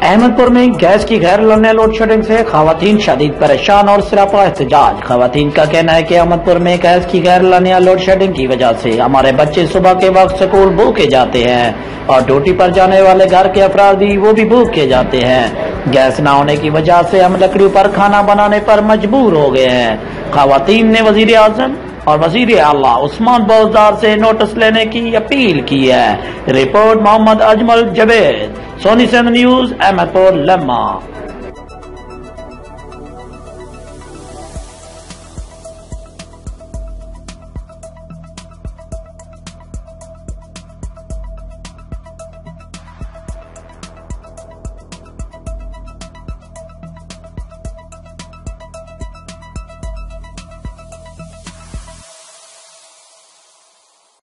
अहमदपुर में गैस की गैर लाने लोड शेडिंग से खवातीन शदीद परेशान और सिरापा एहतजाज। खवातीन का कहना है कि अहमदपुर में गैस की गैर लानिया लोड शेडिंग की वजह से हमारे बच्चे सुबह के वक्त स्कूल भूखे जाते हैं और ड्यूटी पर जाने वाले घर के अफराद भी वो भी भूखे जाते हैं। गैस न होने की वजह से हम लकड़ियों पर खाना बनाने पर मजबूर हो गए हैं। खवातीन ने वजीर आजम और वजीर आला उस्मान बोजदार से नोटिस लेने की अपील की है। रिपोर्ट मोहम्मद अजमल जवेद, सोनी सिंध न्यूज, अहमदपुर, लम्मा।